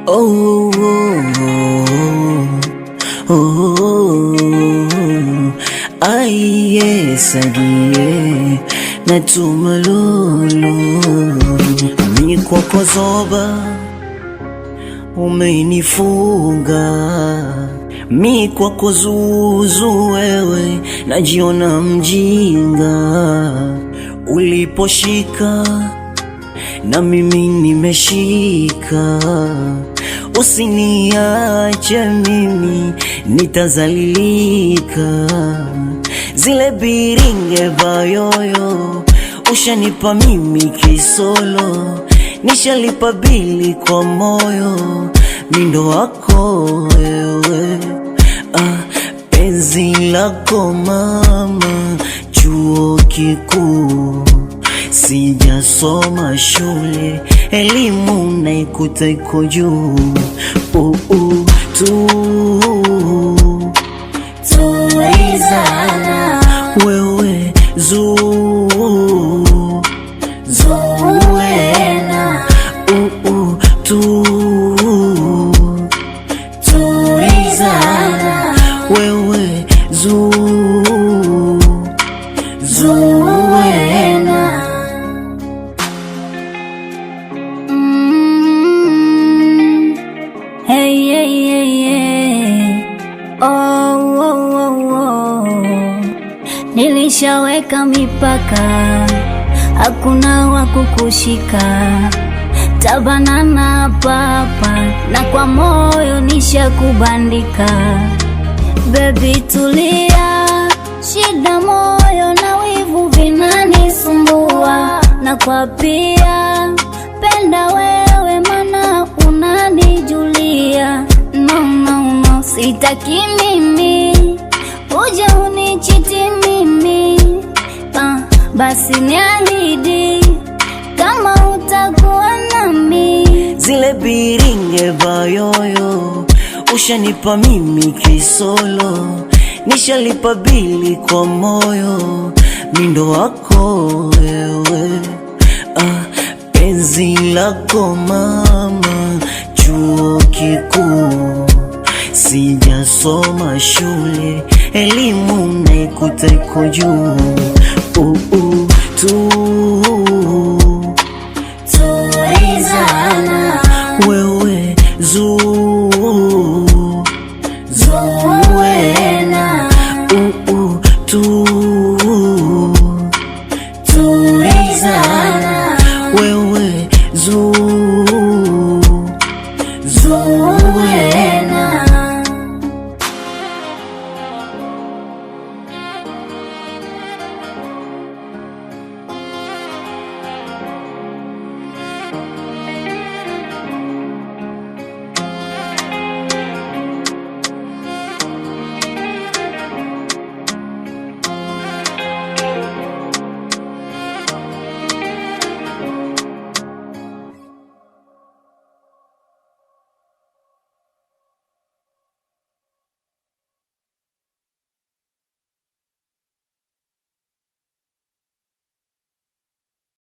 Oh, oh, oh, aiye sagie na tumalolo mi kwako zoba umenifunga, mi kwako zuzu wewe najiona mjinga, uliposhika na mimi nimeshika, usiniache mimi nitazalilika. Zile biringe bayoyo ushanipa mimi kisolo, nishalipa bili kwa moyo, mindo wako wewe. Penzi lako mama, chuo kikuu sijasoma shule, elimu naikuta iko juu. Tulizana wewe zuena tulizana wewe zuena. Hey, hey, hey, hey. Oh, oh, oh, oh. Nilishaweka mipaka, hakuna wa kukushika, tabanana papa na kwa moyo nishakubandika. Baby tulia, shida moyo na wivu vinanisumbua, na kwa pia penda wewe mana unanijulia. No, no, no, sitaki mimi uje unichiti mimi. Basi niahidi kama utakuwa nami. Zile biringe bayoyo ushanipa mimi kisolo, nishalipa bili kwa moyo, mindo wako wewe. Penzi lako mama, chuo kikuu sijasoma shule, elimu naikuta iko juu. Tulizana wewe zuena tulizana wewe zuena.